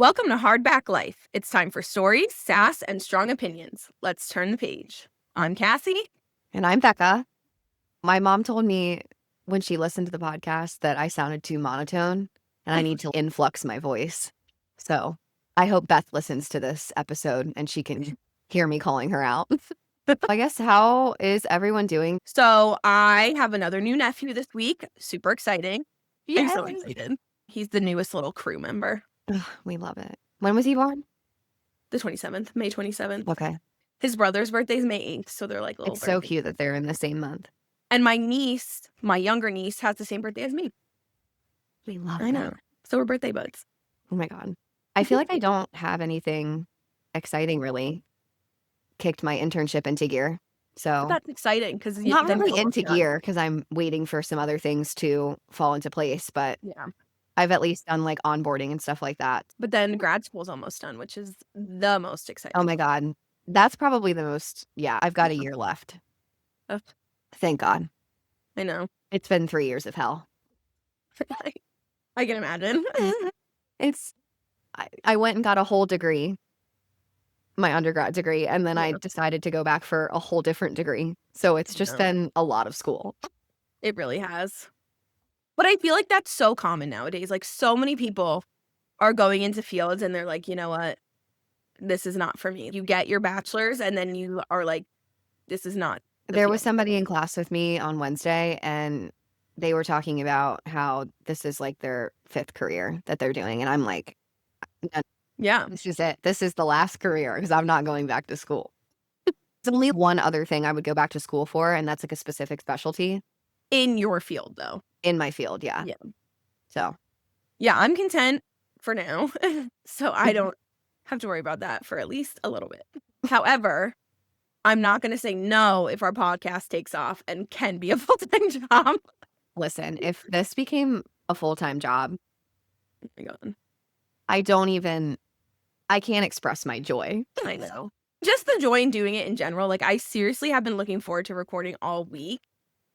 Welcome to Hardback Life. It's time for stories, sass, and strong opinions. Let's turn the page. I'm Cassie. And I'm Becca. My mom told me when she listened to the podcast that I sounded too monotone and I need to influx my voice. So I hope Beth listens to this episode and she can hear me calling her out. I guess, how is everyone doing? So I have another new nephew this week. Super exciting. I'm so Yay. excited. He's the newest little crew member. Ugh, we love it. When was he born? The 27th, May 27th. Okay. His brother's birthday is May 8th, so they're like little It's so birthdays. cute that they're in the same month. And my niece, my younger niece, has the same birthday as me. We love I know. that. So we're birthday buds. Oh my God. I feel like I don't have anything exciting really kicked my internship into gear. So That's exciting because not really into gear because I'm waiting for some other things to fall into place, but Yeah. I've at least done like onboarding and stuff like that. But then grad school's almost done, which is the most exciting. Oh my God. That's probably the most, I've got a year left. Ugh. Thank God. I know. It's been 3 years of hell. I can imagine. I went and got a whole degree, my undergrad degree, and then I decided to go back for a whole different degree. So it's just been a lot of school. It really has. But I feel like that's so common nowadays. Like, so many people are going into fields and they're like, you know what? This is not for me. You get your bachelor's and then you are like, this is not. There was somebody in class with me on Wednesday and they were talking about how this is like their 5th career that they're doing. And I'm like, yeah, this is it. This is the last career because I'm not going back to school. There's only one other thing I would go back to school for, and that's like a specific specialty. In your field, though. In my field, yeah. So. Yeah, I'm content for now. So I don't have to worry about that for at least a little bit. However, I'm not going to say no if our podcast takes off and can be a full-time job. Listen, if this became a full-time job, oh my God. I can't express my joy. I know. Just the joy in doing it in general. Like, I seriously have been looking forward to recording all week.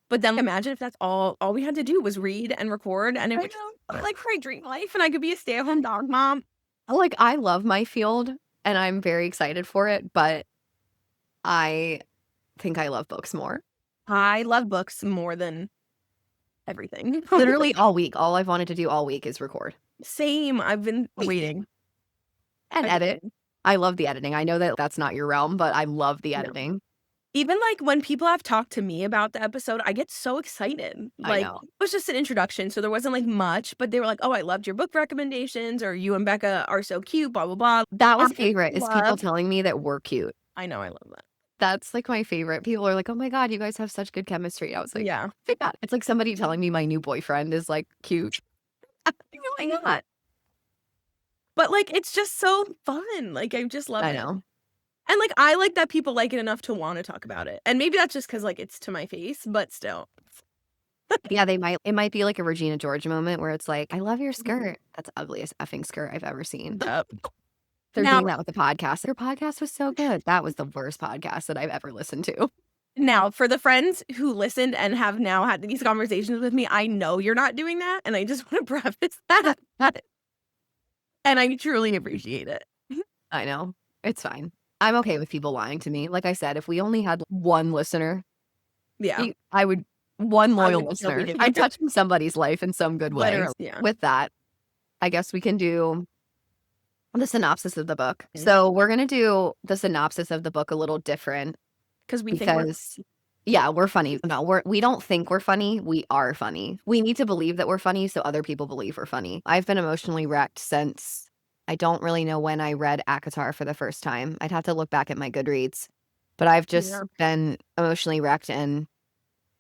But then imagine if that's all we had to do was read and record, and it would like my dream life, and I could be a stay-at-home dog mom. Like, I love my field, and I'm very excited for it, but I think I love books more. I love books more than everything. Literally all week. All I've wanted to do all week is record. Same. I've been waiting. And edit. I love the editing. I know that that's not your realm, but I love the editing. No. Even like when people have talked to me about the episode, I get so excited. Like, it was just an introduction, so there wasn't like much, but they were like, oh, I loved your book recommendations, or you and Becca are so cute, blah, blah, blah. That was favorite, is people telling me that we're cute. I know, I love that. That's like my favorite. People are like, oh my God, you guys have such good chemistry. I was like, yeah. It's like somebody telling me my new boyfriend is like cute. Why not? But like, it's just so fun. Like, I just love it. I know. And like, I like that people like it enough to want to talk about it. And maybe that's just because like it's to my face, but still. Yeah, it might be like a Regina George moment where it's like, I love your skirt. That's the ugliest effing skirt I've ever seen. Yep. They're doing that with the podcast. Your podcast was so good. That was the worst podcast that I've ever listened to. Now, for the friends who listened and have now had these conversations with me, I know you're not doing that. And I just want to preface that. And I truly appreciate it. I know. It's fine. I'm okay with people lying to me. Like I said, if we only had one listener, I would, one loyal listener. I'm touching somebody's life in some good way. Yeah. With that, I guess we can do the synopsis of the book. So we're going to do the synopsis of the book a little different. Because we're funny. No, we don't think we're funny. We are funny. We need to believe that we're funny so other people believe we're funny. I've been emotionally wrecked since, I don't really know when I read ACOTAR for the first time. I'd have to look back at my Goodreads. But I've just been emotionally wrecked and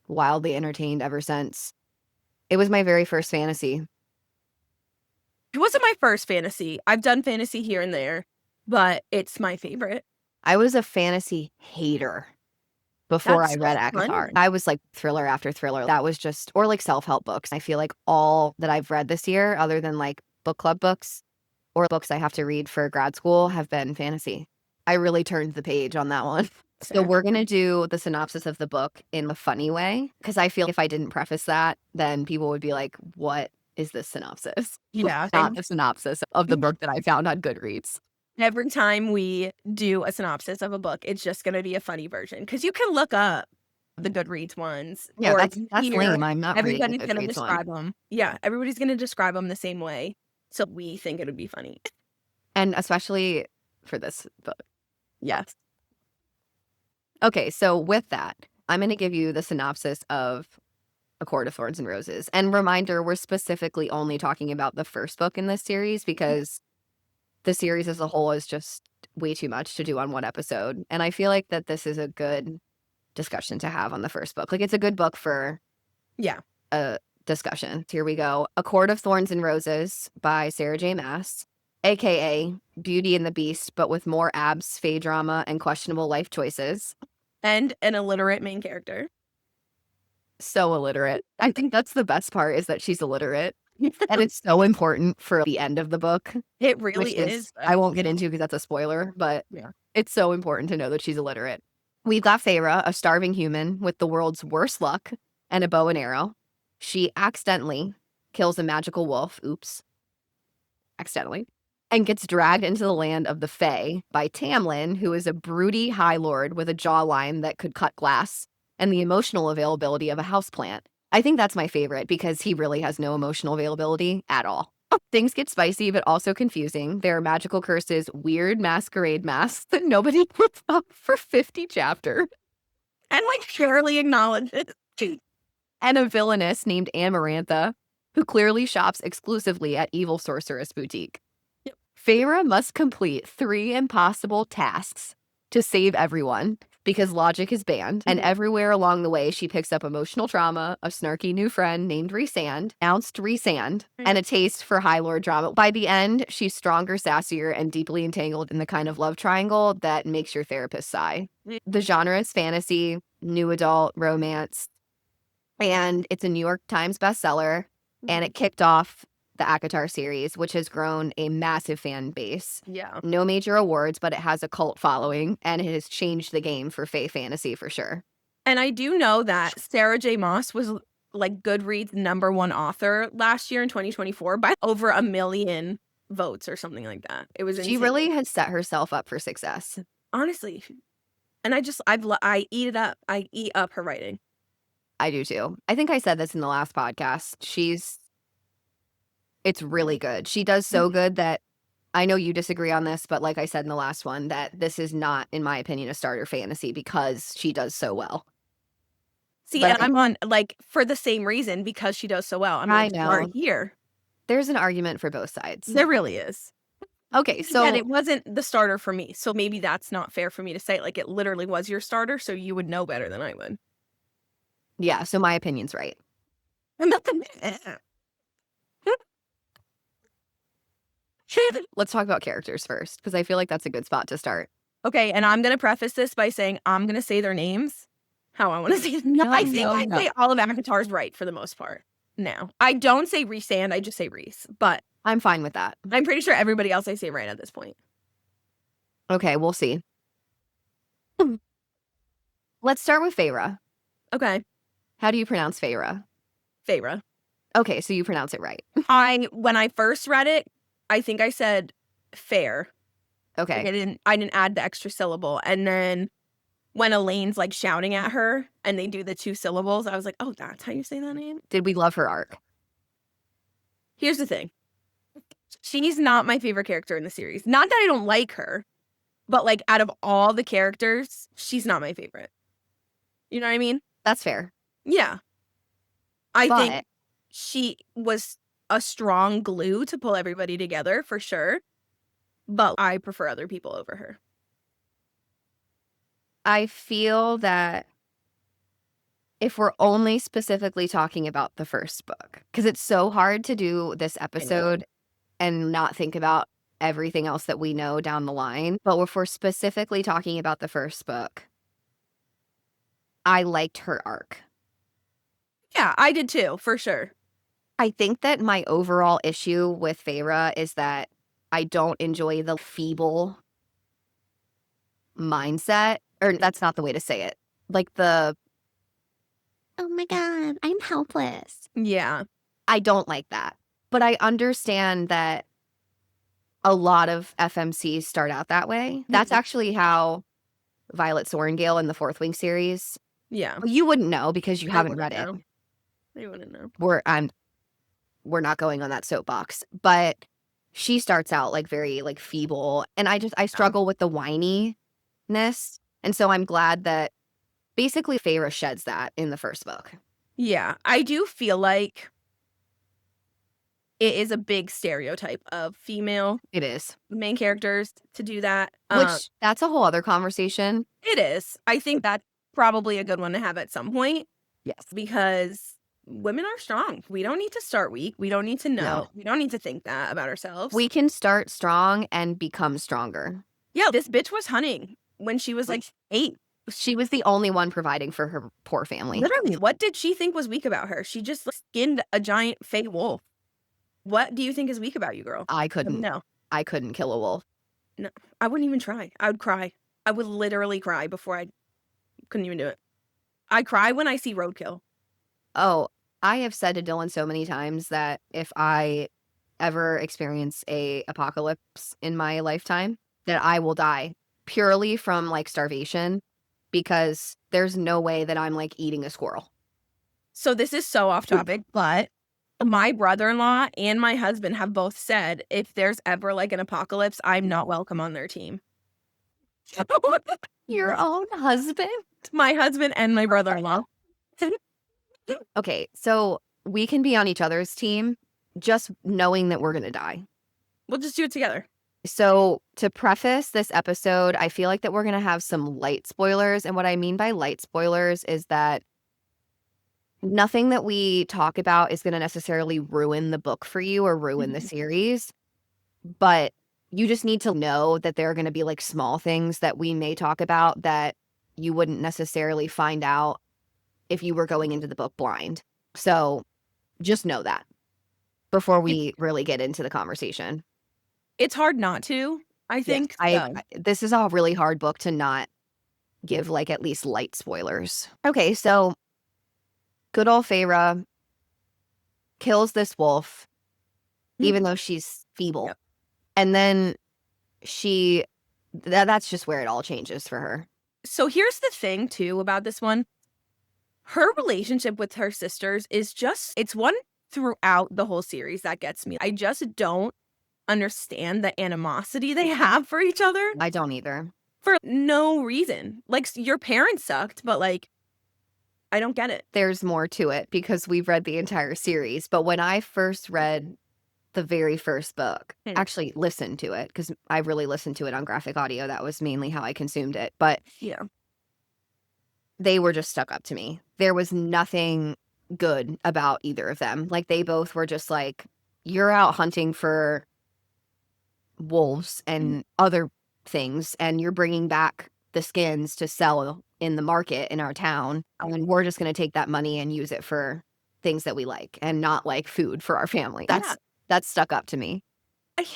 wildly entertained ever since. It was my very first fantasy. It wasn't my first fantasy. I've done fantasy here and there, but it's my favorite. I was a fantasy hater before I read ACOTAR. I was like thriller after thriller. That was just, or like self-help books. I feel like all that I've read this year, other than like book club books or books I have to read for grad school, have been fantasy. I really turned the page on that one. So we're going to do the synopsis of the book in a funny way, because I feel if I didn't preface that, then people would be like, what is this synopsis. Yeah. Not the synopsis of the book that I found on Goodreads. Every time we do a synopsis of a book, it's just gonna be a funny version because you can look up the Goodreads ones Yeah, or that's here, lame. I'm not reading a everybody's gonna Goodreads one. describe them. Yeah, everybody's gonna describe them the same way, so we think it would be funny. And especially for this book. Yes. Okay, so with that, I'm going to give you the synopsis of A Court of Thorns and Roses. And reminder, we're specifically only talking about the first book in this series because the series as a whole is just way too much to do on one episode. And I feel like that this is a good discussion to have on the first book. Like, it's a good book for Yeah. a discussion. Here we go. A Court of Thorns and Roses by Sarah J. Maas, aka Beauty and the Beast, but with more abs, fae drama, and questionable life choices. And an illiterate main character. So illiterate. I think that's the best part is that she's illiterate. And it's so important for the end of the book. It really Which is. I won't get into because that's a spoiler, but Yeah. it's so important to know that she's illiterate. We've got Feyre, a starving human with the world's worst luck and a bow and arrow. She accidentally kills a magical wolf. Oops. Accidentally. And gets dragged into the land of the Fae by Tamlin, who is a broody High Lord with a jawline that could cut glass and the emotional availability of a houseplant. I think that's my favorite because he really has no emotional availability at all. Things get spicy, but also confusing. There are magical curses, weird masquerade masks that nobody puts up for 50 chapters, And like barely acknowledges. and a villainess named Amarantha, who clearly shops exclusively at Evil Sorceress Boutique. Yep. Feyre must complete 3 impossible tasks to save everyone because logic is banned, and everywhere along the way she picks up emotional trauma, a snarky new friend named Rhysand, and a taste for High Lord drama. By the end, she's stronger, sassier, and deeply entangled in the kind of love triangle that makes your therapist sigh. The genre is fantasy, new adult, romance, and it's a New York Times bestseller, and it kicked off the ACOTAR series, which has grown a massive fan base. Yeah. No major awards, but it has a cult following, and it has changed the game for fae fantasy for sure. And I do know that Sarah J. Maas was like Goodreads #1 author last year in 2024 by over 1 million votes or something like that. It was She insane. really has set herself up for success. Honestly. And I eat it up. I eat up her writing. I do too. I think I said this in the last podcast. It's really good. She does so good that I know you disagree on this, but like I said in the last one, that this is not, in my opinion, a starter fantasy because she does so well. See, But and I'm on like for the same reason because she does so well. I'm I like, start know. here. There's an argument for both sides. There really is. Okay, so And it wasn't the starter for me. So maybe that's not fair for me to say. Like it literally was your starter, so you would know better than I would. yeah, so my opinion's right. Let's talk about characters first, because I feel like that's a good spot to start. Okay, and I'm gonna preface this by saying I'm gonna say their names how I want to say them. No, I think no, I no. say all of ACOTAR's right for the most part. Now I don't say Rhysand, I just say Rhys, but I'm fine with that. I'm pretty sure everybody else I say right at this point. Okay, we'll see. Let's start with Feyre. Okay, How do you pronounce Feyre? Feyre. Okay, so you pronounce it right. When I first read it, I think I said fair. Like Okay. I didn't add the extra syllable, and then when Elaine's like shouting at her and they do the 2 syllables, I was like, oh, that's how you say that name. Did we love her arc? Here's the thing. She's not my favorite character in the series. Not that I don't like her, but like out of all the characters, she's not my favorite. You know what I mean? That's fair. Yeah. I But think she was a strong glue to pull everybody together for sure. But I prefer other people over her. I feel that if we're only specifically talking about the first book, because it's so hard to do this episode and not think about everything else that we know down the line. But if we're specifically talking about the first book, I liked her arc. Yeah, I did too, for sure. I think that my overall issue with Feyre is that I don't enjoy the feeble mindset, or that's not the way to say it. Like oh my God, I'm helpless. Yeah. I don't like that. But I understand that a lot of FMCs start out that way. That's actually how Violet Sorrengail in the Fourth Wing series. Yeah. You wouldn't know because you I haven't wouldn't read it. know. I wouldn't know. We're not going on that soapbox, but she starts out like very like feeble, and I struggle with the whininess, and so I'm glad that basically Feyre sheds that in the first book. Yeah. I do feel like it is a big stereotype of female It is. main characters to do that. Which that's a whole other conversation. It is. I think that's probably a good one to have at some point Yes. because women are strong. We don't need to start weak. We don't need to know. No. We don't need to think that about ourselves. We can start strong and become stronger. Yeah, this bitch was hunting when she was like 8. She was the only one providing for her poor family. Literally, what did she think was weak about her? She just skinned a giant fey wolf. What do you think is weak about you, girl? I couldn't kill a wolf. No, I wouldn't even try. I would cry. I would literally cry before I couldn't even do it. I cry when I see roadkill. Oh, I have said to Dylan so many times that if I ever experience a apocalypse in my lifetime, that I will die purely from like starvation, because there's no way that I'm like eating a squirrel. So this is so off topic, but my brother-in-law and my husband have both said if there's ever like an apocalypse, I'm not welcome on their team. Your own husband? My husband and my brother-in-law. Okay, so we can be on each other's team just knowing that we're going to die. We'll just do it together. So to preface this episode, I feel like that we're going to have some light spoilers. And what I mean by light spoilers is that nothing that we talk about is going to necessarily ruin the book for you or ruin the series. But you just need to know that there are going to be like small things that we may talk about that you wouldn't necessarily find out if you were going into the book blind. So just know that before we really get into the conversation. It's hard not to, I think. This is a really hard book to not give like at least light spoilers. Okay, so good old Feyre kills this wolf, even though she's feeble. Yep. And then that's just where it all changes for her. So here's the thing too about this one. Her relationship with her sisters is it's one throughout the whole series that gets me. I just don't understand the animosity they have for each other. I don't either. For no reason. Like, your parents sucked, but like, I don't get it. There's more to it because we've read the entire series. But when I first read the very first book, actually listened to it, because I really listened to it on graphic audio. That was mainly how I consumed it. But yeah, they were just stuck up to me. There was nothing good about either of them. Like, they both were just like, you're out hunting for wolves and other things, and you're bringing back the skins to sell in the market in our town, and we're just going to take that money and use it for things that we like and not like food for our family. That's stuck up to me.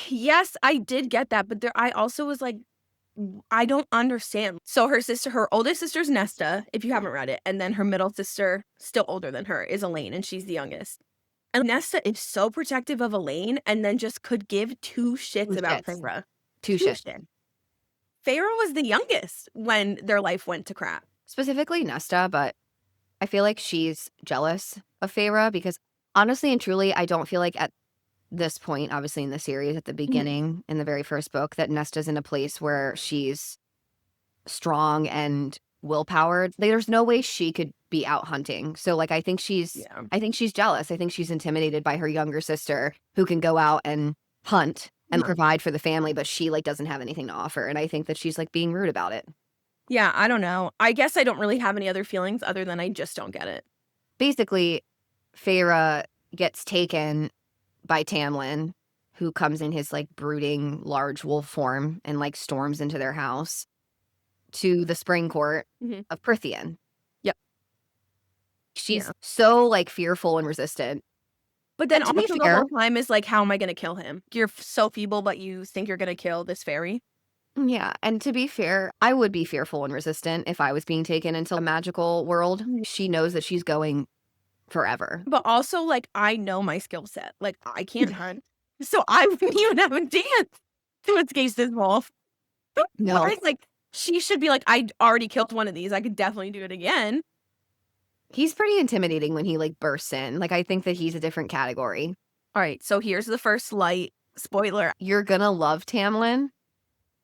Yes, I did get that, but I also was like, I don't understand. So her oldest sister's Nesta, if you haven't read it, and then her middle sister, still older than her, is Elaine, and she's the youngest. And Nesta is so protective of Elaine, and then just could give two shits about Feyre. Two shits. Feyre was the youngest when their life went to crap. Specifically Nesta, but I feel like she's jealous of Feyre because honestly and truly, I don't feel like at this point, obviously in the series, at the beginning, in the very first book, that Nesta's in a place where she's strong and willpowered. There's no way she could be out hunting. So like, I think she's jealous. I think she's intimidated by her younger sister who can go out and hunt and provide for the family, but she like doesn't have anything to offer. And I think that she's like being rude about it. Yeah, I don't know. I guess I don't really have any other feelings other than I just don't get it. Basically, Feyre gets taken by Tamlin, who comes in his like brooding large wolf form and like storms into their house, to the spring court of Prythian. Yep. She's so like fearful and resistant. But then also the whole time is like, how am I going to kill him? You're so feeble, but you think you're going to kill this fairy? Yeah, and to be fair, I would be fearful and resistant if I was being taken into a magical world. She knows that she's going forever. But also, like, I know my skill set. Like, I can't hunt. So I wouldn't even have a chance to escape this wolf. No. Whereas, like, she should be like, I already killed one of these. I could definitely do it again. He's pretty intimidating when he, like, bursts in. Like, I think that he's a different category. All right. So here's the first light spoiler. You're gonna love Tamlin.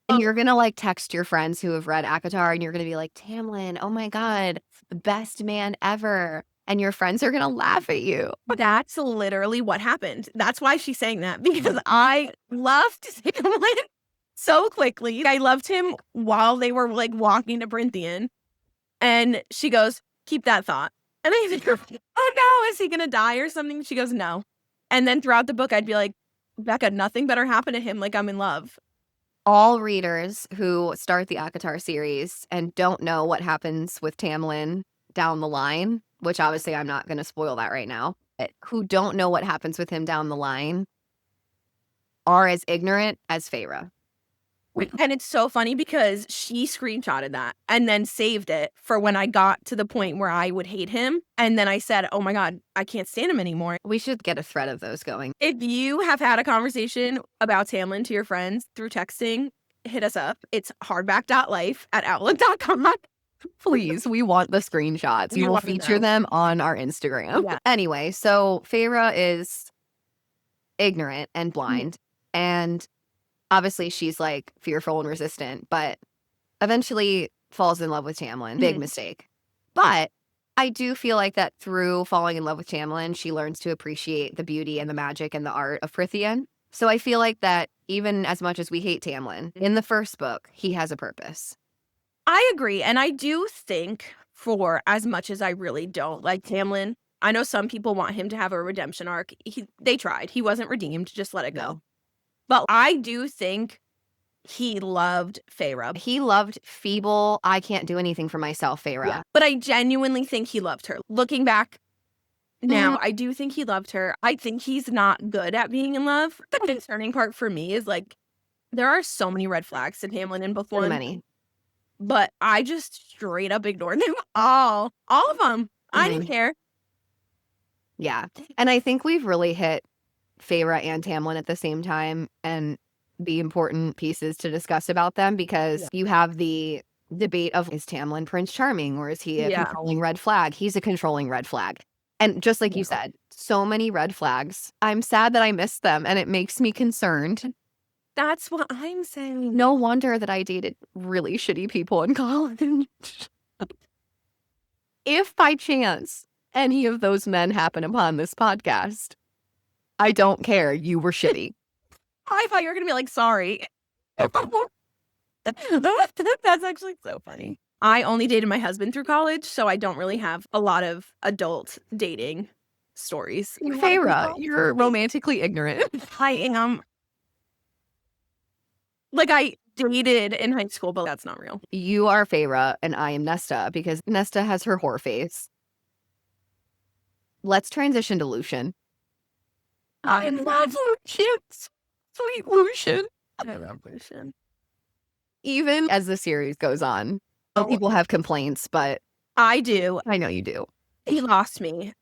And you're gonna, like, text your friends who have read ACOTAR, and you're gonna be like, "Tamlin, oh my god, the best man ever." And your friends are gonna laugh at you. That's literally what happened. That's why she's saying that, because I loved Tamlin so quickly. I loved him while they were, like, walking to Brynthian. And she goes, keep that thought. And I think, oh no, is he gonna die or something? She goes, no. And then throughout the book, I'd be like, Becca, nothing better happened to him. Like, I'm in love. All readers who start the ACOTAR series and don't know what happens with Tamlin down the line, which obviously I'm not gonna spoil that right now, but who don't know what happens with him down the line are as ignorant as Feyre. And it's so funny because she screenshotted that and then saved it for when I got to the point where I would hate him. And then I said, oh my God, I can't stand him anymore. We should get a thread of those going. If you have had a conversation about Tamlin to your friends through texting, hit us up. It's hardback.life@outlook.com. Please, we want the screenshots. We We will want to feature know. them on our Instagram. Yeah. Anyway, so Feyre is ignorant and blind, and obviously she's, like, fearful and resistant, but eventually falls in love with Tamlin. Big Mhm. mistake. But I do feel like that through falling in love with Tamlin, she learns to appreciate the beauty and the magic and the art of Prythian. So I feel like that even as much as we hate Tamlin, in the first book, he has a purpose. I agree. And I do think, for as much as I really don't like Tamlin, I know some people want him to have a redemption arc. They tried. He wasn't redeemed. Just let it go. No. But I do think he loved Feyre. He loved feeble, I can't do anything for myself, Feyre. Yeah. But I genuinely think he loved her. Looking back now, I do think he loved her. I think he's not good at being in love. The concerning part for me is, like, there are so many red flags in Tamlin in book So one. many. But I just straight up ignored them all. All of them. I didn't care. Yeah. And I think we've really hit Feyre and Tamlin at the same time and be important pieces to discuss about them, because you have the debate of, is Tamlin Prince Charming, or is he a controlling red flag? He's a controlling red flag. And just like you said, so many red flags. I'm sad that I missed them, and it makes me concerned. That's what I'm saying. No wonder that I dated really shitty people in college. If by chance any of those men happen upon this podcast, I don't care. You were shitty. I thought you were going to be like, sorry. That's actually so funny. I only dated my husband through college, so I don't really have a lot of adult dating stories. Feyre, you're romantically ignorant. I am. Like, I dated in high school, but that's not real. You are Feyre, and I am Nesta, because Nesta has her whore face. Let's transition to Lucian. I love Lucian. Sweet Lucian. I love Lucian. Even as the series goes on, people have complaints, but I do. I know you do. He lost me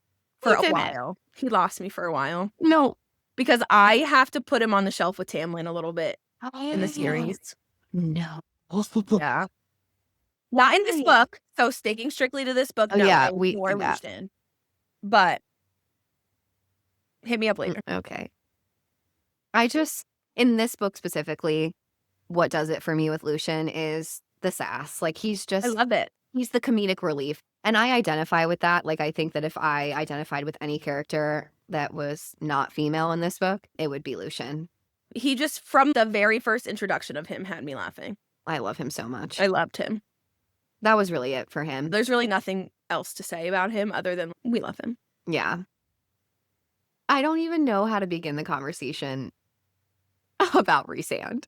for He a didn't. while. He lost me for a while. No. Because I have to put him on the shelf with Tamlin a little bit in the series. No. Yeah. Not in this book. So sticking strictly to this book. Oh, No, yeah, I adore Lucian. But hit me up later. Okay. I just, in this book specifically, what does it for me with Lucian is the sass. Like, he's just, I love it. he's the comedic relief. And I identify with that. Like, I think that if I identified with any character that was not female in this book, it would be Lucian. He just, from the very first introduction of him, had me laughing. I love him so much. I loved him. That was really it for him. There's really nothing else to say about him other than we love him. Yeah. I don't even know how to begin the conversation about Rhysand.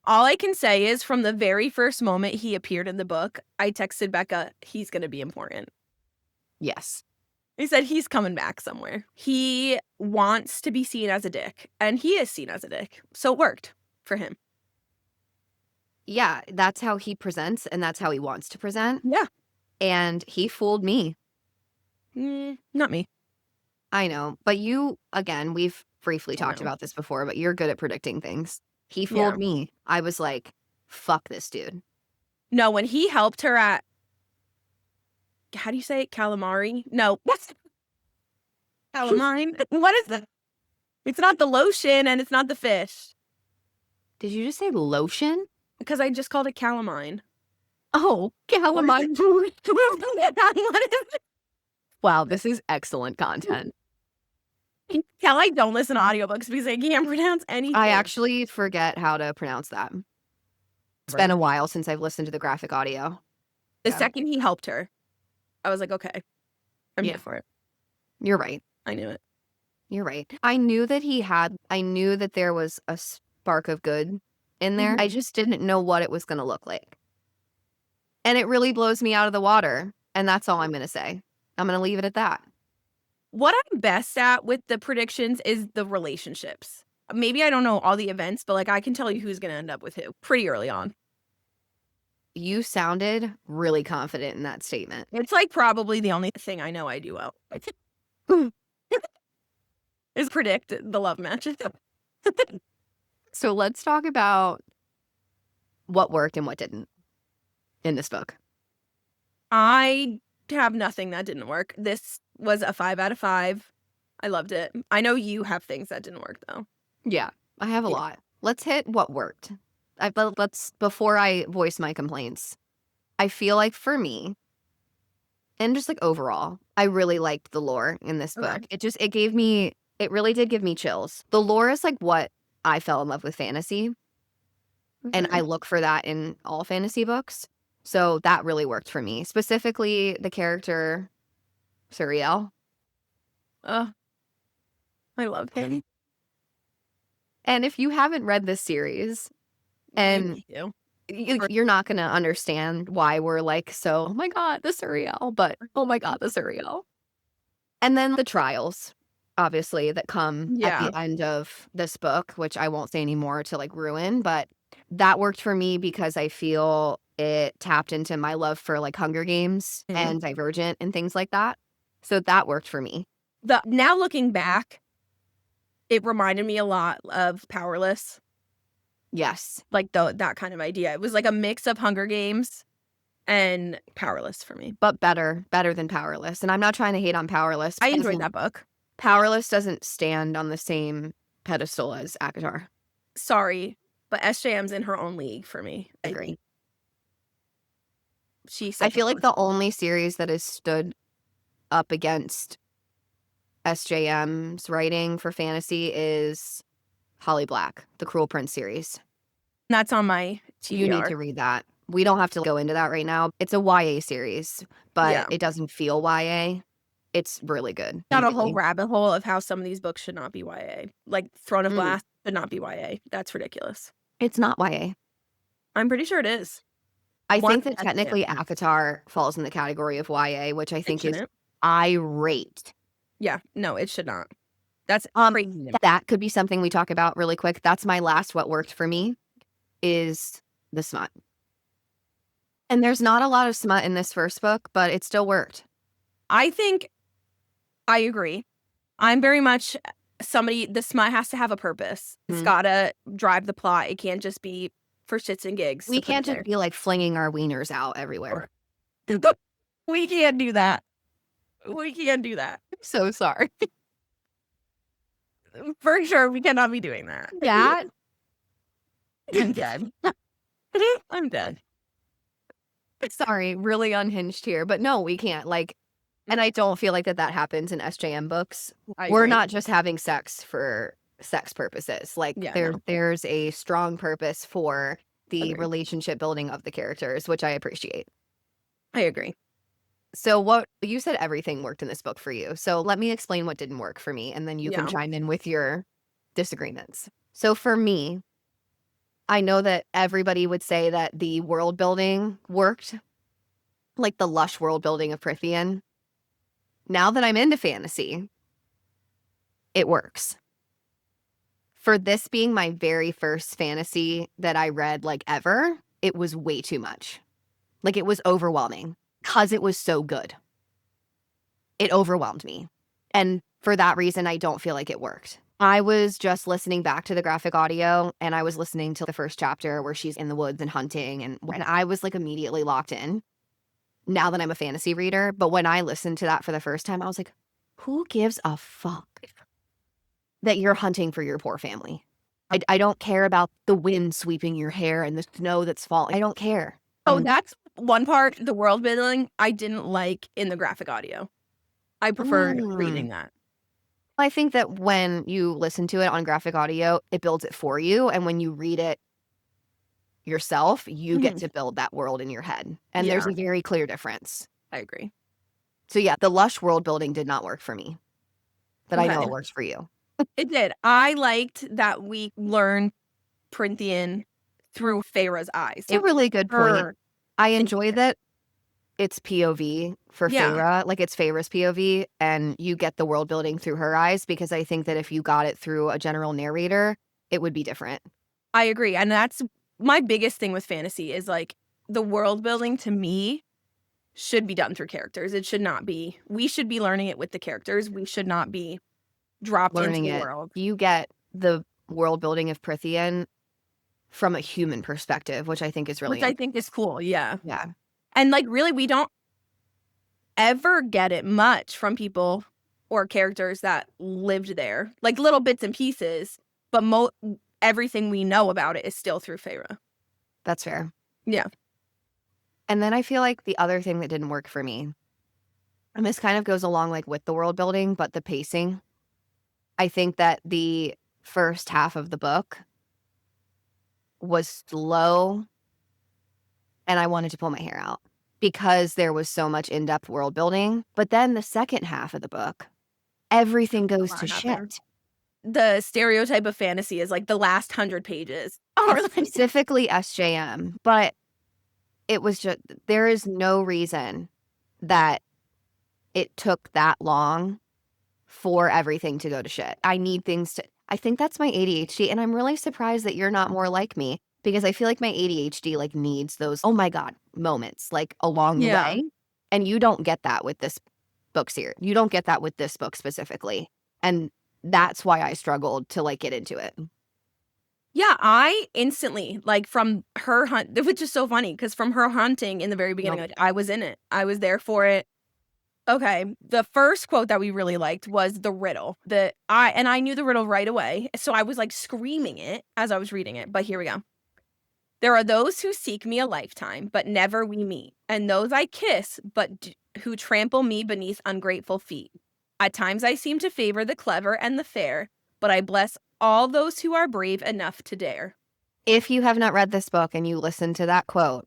All I can say is, from the very first moment he appeared in the book, I texted Becca, he's going to be important. Yes. He said he's coming back somewhere. He wants to be seen as a dick, and he is seen as a dick. So it worked for him. Yeah, that's how he presents, and that's how he wants to present. Yeah. And he fooled me. Not me. I know, but you, again, we've briefly I talked know. about this before, but you're good at predicting things. He Yeah. fooled me. I was like, fuck this dude. No, when he helped her at, how do you say it? Calamari? No, what's calamine? What is that? It's not the lotion and it's not the fish. Did you just say lotion? Because I just called it calamine. Oh, calamine. What is it? Wow, this is excellent content. Can you tell I don't listen to audiobooks because I can't pronounce anything. I actually forget how to pronounce that. It's been a while since I've listened to the graphic audio. The second he helped her, I was like, okay, I'm here for it. You're right. I knew it. You're right. I knew that there was a spark of good in there. I just didn't know what it was going to look like. And it really blows me out of the water. And that's all I'm going to say. I'm going to leave it at that. What I'm best at with the predictions is the relationships. Maybe I don't know all the events, but like I can tell you who's going to end up with who pretty early on. You sounded really confident in that statement. It's like probably the only thing I know I do well. Is predict the love matches. So let's talk about what worked and what didn't in this book. I have nothing that didn't work. This was a 5 out of 5. I loved it. I know you have things that didn't work though. Yeah, I have a lot. Let's hit what worked. Before I voice my complaints, I feel like for me, and just like overall, I really liked the lore in this book. It really did give me chills. The lore is like what I fell in love with fantasy. And I look for that in all fantasy books. So that really worked for me. Specifically, the character, Suriel. I love him. And if you haven't read this series, and you're not going to understand why we're like, so, oh my God, the Suriel, but oh my God, the Suriel. And then the trials, obviously, that come at the end of this book, which I won't say anymore to like ruin, but that worked for me because I feel it tapped into my love for like Hunger Games and Divergent and things like that. So that worked for me. Now looking back, it reminded me a lot of Powerless. Yes. Like that kind of idea. It was like a mix of Hunger Games and Powerless for me. But better than Powerless. And I'm not trying to hate on Powerless. I enjoyed that book. Powerless doesn't stand on the same pedestal as ACOTAR. Sorry, but SJM's in her own league for me. I agree. I feel like the only series that has stood up against SJM's writing for fantasy is Holly Black, the Cruel Prince series. That's on my TBR. You need to read that. We don't have to go into that right now. It's a YA series, but it doesn't feel YA. It's really good. Got a whole rabbit hole of how some of these books should not be YA. Like Throne of Glass should not be YA. That's ridiculous. It's not YA. I'm pretty sure it is. I think that technically ACOTAR falls in the category of YA, which I think is irate. Yeah, no, it should not. That's crazy. That could be something we talk about really quick. That's my last what worked for me is the smut. And there's not a lot of smut in this first book, but it still worked. I think I agree. I'm very much the smut has to have a purpose. It's gotta drive the plot. It can't just be for shits and gigs. We can't just be like flinging our wieners out everywhere. We can't do that. We can't do that. So sorry. For sure, we cannot be doing that. Yeah. I'm dead. I'm dead. Sorry, really unhinged here. But no, we can't. And I don't feel like that happens in SJM books. We're not just having sex for sex purposes. There's a strong purpose for the relationship building of the characters, which I appreciate. I agree. So what you said everything worked in this book for you. So let me explain what didn't work for me, and then you can chime in with your disagreements. So for me, I know that everybody would say that the world building worked, like the lush world building of Prithian. Now that I'm into fantasy, it works. For this being my very first fantasy that I read ever, it was way too much. It was overwhelming because it was so good. it overwhelmed me. And for that reason, I don't feel like it worked. I was just listening back to the graphic audio and I was listening to the first chapter where she's in the woods and hunting. And when I was like immediately locked in, now that I'm a fantasy reader. But when I listened to that for the first time, I was like, who gives a fuck that you're hunting for your poor family? I don't care about the wind sweeping your hair and the snow that's falling. I don't care. Oh, that's one part, the world building, I didn't like in the graphic audio. I preferred reading that. I think that when you listen to it on graphic audio, it builds it for you. And when you read it yourself, you get to build that world in your head. And there's a very clear difference. I agree. So yeah, the lush world building did not work for me. But I know it works for you. It did. I liked that we learned Prythian through Feyre's eyes. It's a really good point. I enjoy that it's POV for Feyre, like it's Feyre's POV, and you get the world building through her eyes, because I think that if you got it through a general narrator, it would be different. I agree. And that's my biggest thing with fantasy is like the world building to me should be done through characters. It should not be. We should be learning it with the characters. We should not be dropped learning into the it. world. You get the world building of Prythian from a human perspective, which I think is really I think is cool. Yeah. Yeah. And like really we don't ever get it much from people or characters that lived there. Like little bits and pieces, but everything we know about it is still through Feyre. That's fair. Yeah. And then I feel like the other thing that didn't work for me, and this kind of goes along like with the world building, but the pacing. I think that the first half of the book was slow and I wanted to pull my hair out because there was so much in-depth world building. But then the second half of the book, everything goes to shit. The stereotype of fantasy is like the last 100 pages. Specifically SJM, but it was just, there is no reason that it took that long for everything to go to shit. I need things to, I think that's my ADHD, and I'm really surprised that you're not more like me, because I feel like my ADHD like needs those, oh my God, moments like along the way. And you don't get that with this book series. You don't get that with this book specifically. And that's why I struggled to like get into it. Yeah, I instantly, like from her hunt, which is so funny because from her hunting in the very beginning, like, I was in it. I was there for it. Okay, the first quote that we really liked was the riddle. I knew the riddle right away, so I was like screaming it as I was reading it. But here we go. There are those who seek me a lifetime, but never we meet, and those I kiss, but who trample me beneath ungrateful feet. At times I seem to favor the clever and the fair, but I bless all those who are brave enough to dare. If you have not read this book and you listen to that quote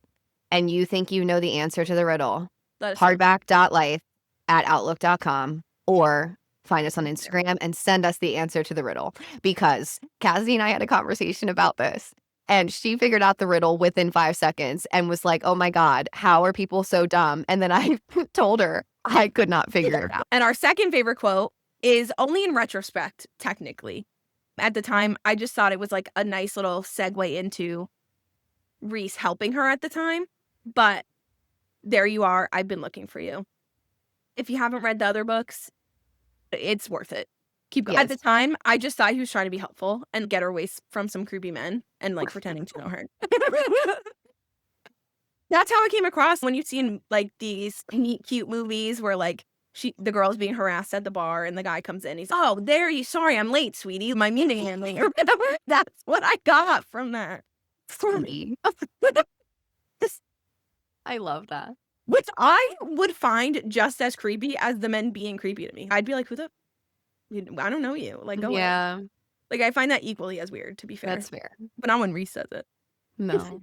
and you think you know the answer to the riddle, hardback.life@outlook.com, or find us on Instagram and send us the answer to the riddle, because Cassie and I had a conversation about this and she figured out the riddle within 5 seconds and was like, oh my God, how are people so dumb? And then I told her I could not figure it out. And our second favorite quote is only in retrospect, technically. At the time, I just thought it was like a nice little segue into Rhys helping her at the time. But there you are. I've been looking for you. If you haven't read the other books, it's worth it. Keep going. Yes. At the time, I just thought he was trying to be helpful and get her away from some creepy men and like pretending to know her. That's how it came across when you've seen like these neat, cute movies where like the girl's being harassed at the bar and the guy comes in. He's, oh, sorry, I'm late, sweetie. My meeting handling or whatever. That's what I got from that. For me. I love that. Which I would find just as creepy as the men being creepy to me. I'd be like, I don't know you. Like, go away. Like, I find that equally as weird, to be fair. That's fair. But not when Rhys says it. No.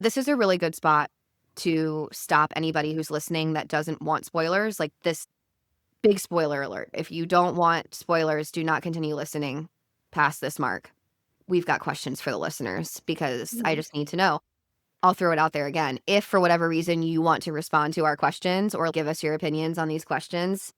This is a really good spot to stop anybody who's listening that doesn't want spoilers. Like this big spoiler alert. If you don't want spoilers, do not continue listening past this mark. We've got questions for the listeners because I just need to know. I'll throw it out there again. If for whatever reason you want to respond to our questions or give us your opinions on these questions,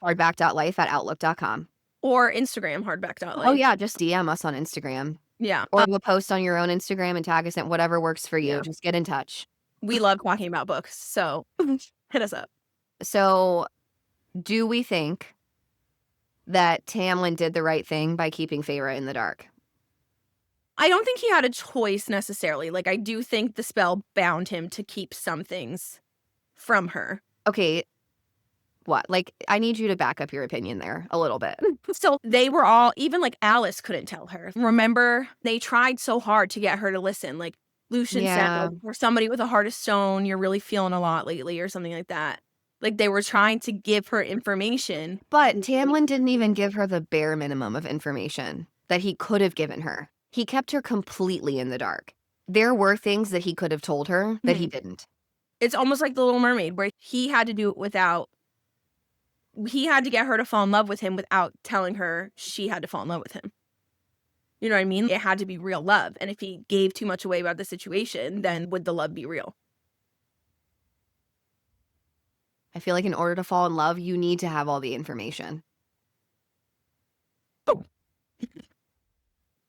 hardback.life@outlook.com. Or Instagram, hardback.life. Oh yeah, just DM us on Instagram. Yeah. Or we'll post on your own Instagram and tag us in whatever works for you. Yeah. Just get in touch. We love talking about books, so hit us up. So do we think that Tamlin did the right thing by keeping Feyre in the dark? I don't think he had a choice necessarily. Like, I do think the spell bound him to keep some things from her. Okay, what? Like, I need you to back up your opinion there a little bit. So they were all, even like Alice couldn't tell her. Remember, they tried so hard to get her to listen. Like Lucian said, Yeah. like, for somebody with a heart of stone, you're really feeling a lot lately or something like that. Like they were trying to give her information. But Tamlin didn't even give her the bare minimum of information that he could have given her. He kept her completely in the dark. There were things that he could have told her that he didn't. It's almost like The Little Mermaid, where he had to do it without, he had to get her to fall in love with him without telling her she had to fall in love with him. You know what I mean? It had to be real love. And if he gave too much away about the situation, then would the love be real? I feel like in order to fall in love, you need to have all the information.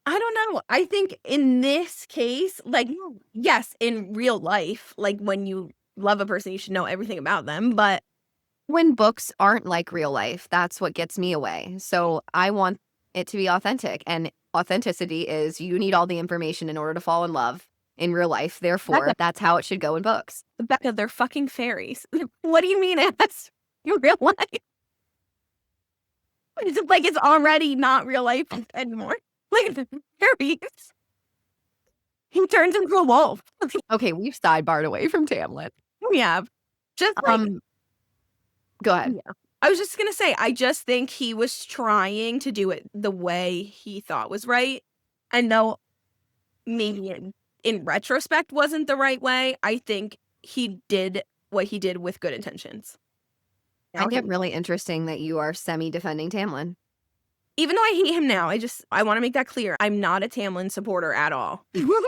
I don't know. I think in this case, like, yes, in real life, like when you love a person, you should know everything about them. But When books aren't like real life, that's what gets me away. So I want it to be authentic. And authenticity is you need all the information in order to fall in love in real life. Therefore, Becca, that's how it should go in books. Becca, they're fucking fairies. What do you mean it's your real life? It's like it's already not real life anymore. Like fairies. He turns into a wolf. Okay, we've sidebarred away from Tamlin. We have. Just like, Go ahead. yeah. I was just gonna say, I just think he was trying to do it the way he thought was right. And though maybe in retrospect wasn't the right way, I think he did what he did with good intentions. I find it really interesting that you are semi-defending Tamlin. Even though I hate him now, I want to make that clear. I'm not a Tamlin supporter at all.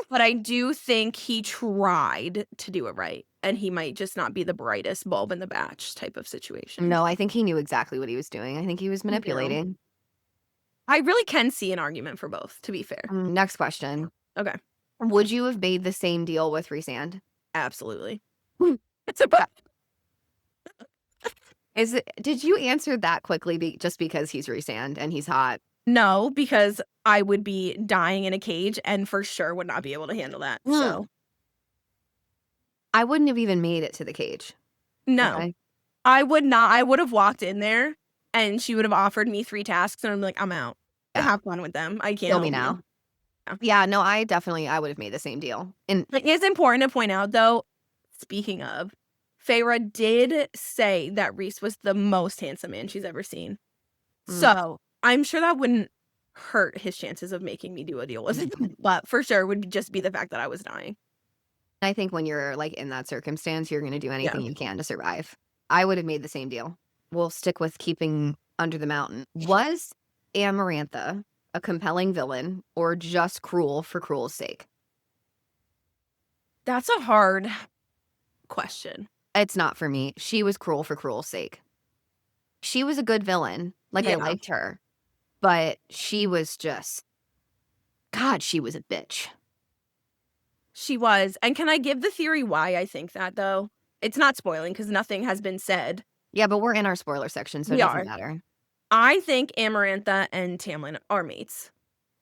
But I do think he tried to do it right. And he might just not be the brightest bulb in the batch type of situation. No, I think he knew exactly what he was doing. I think he was manipulating. I really can see an argument for both, to be fair. Next question. Okay. Would you have made the same deal with Rhysand? Absolutely. It's a bet. Did you answer that quickly just because he's Rhysand and he's hot? No, because I would be dying in a cage and for sure would not be able to handle that. So I wouldn't have even made it to the cage. no, Okay. I would not. I would have walked in there and she would have offered me 3 tasks and I'm like, I'm out. Yeah. Have fun with them. I can't Kill me help you. now. Yeah, no, I would have made the same deal. And It's important to point out though, speaking of, Feyre did say that Rhys was the most handsome man she's ever seen. So I'm sure that wouldn't hurt his chances of making me do a deal with him. But for sure would just be the fact that I was dying. I think when you're like in that circumstance, you're going to do anything you can to survive. I would have made the same deal. We'll stick with keeping under the mountain. Was Amarantha a compelling villain or just cruel for cruel's sake? That's a hard question. It's not for me. She was cruel for cruel's sake. She was a good villain. Like, I liked her. But she was just, God, she was a bitch. She was. And can I give the theory why I think that, though? It's not spoiling because nothing has been said. Yeah, but we're in our spoiler section, so it doesn't matter. I think Amarantha and Tamlin are mates.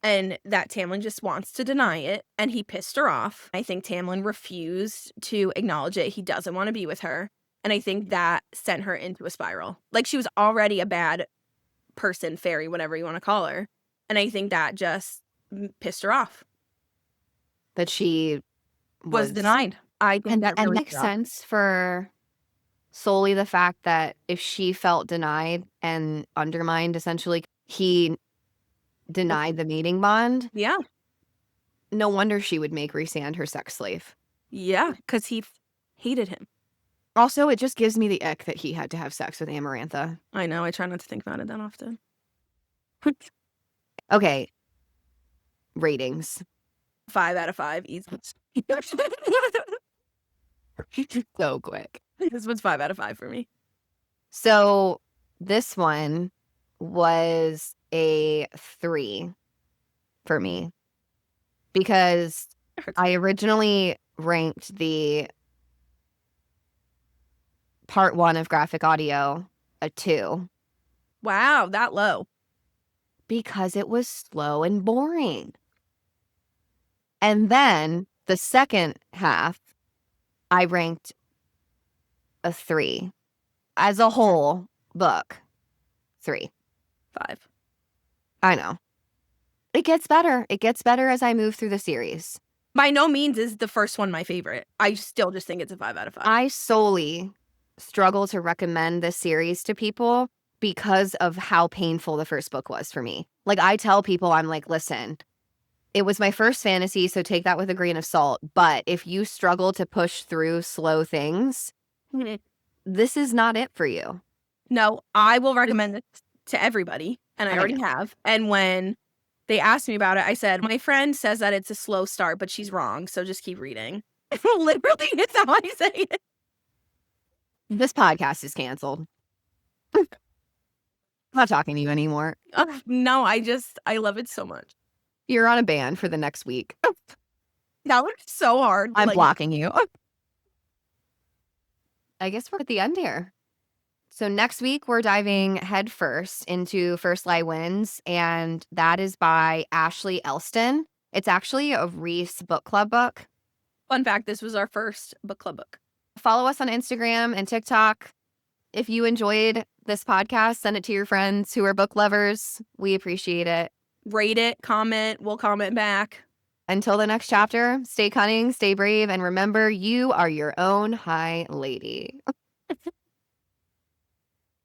And that Tamlin just wants to deny it, and he pissed her off. I think Tamlin refused to acknowledge it. He doesn't want to be with her. And I think that sent her into a spiral. Like, she was already a bad person, fairy, whatever you want to call her. And I think that just pissed her off. That she was denied. I think that really makes sense for solely the fact that if she felt denied and undermined, essentially, he denied the mating bond. Yeah. No wonder she would make Rhysand her sex slave. Yeah, because he hated him. Also, it just gives me the ick that he had to have sex with Amarantha. I know. I try not to think about it that often. Okay. Ratings. 5 out of 5. Easy. So quick. This one's 5 out of 5 for me. So this one was a 3 for me because I originally ranked the part 1 of graphic audio a 2 Wow, that low. because it was slow and boring. And then the second half, I ranked a 3. As a whole book, 3. 5. I know. It gets better. It gets better as I move through the series. By no means is the first one my favorite. I still just think it's a 5 out of 5. I solely struggle to recommend this series to people because of how painful the first book was for me. Like, I tell people, I'm like, listen, it was my first fantasy, so take that with a grain of salt. But if you struggle to push through slow things, this is not it for you. No, I will recommend it to everybody, and I already have. And when they asked me about it, I said, my friend says that it's a slow start, but she's wrong, so just keep reading. Literally, it's how I say it. This podcast is canceled. I'm not talking to you anymore. No, I love it so much. You're on a ban for the next week. That was so hard. I'm blocking you. I guess we're at the end here. So next week, we're diving headfirst into First Lie Wins, and that is by Ashley Elston. It's actually a Rhys book club book. Fun fact, this was our first book club book. Follow us on Instagram and TikTok. If you enjoyed this podcast, send it to your friends who are book lovers. We appreciate it. Rate it, comment, we'll comment back. Until the next chapter, stay cunning, stay brave, and remember, you are your own high lady.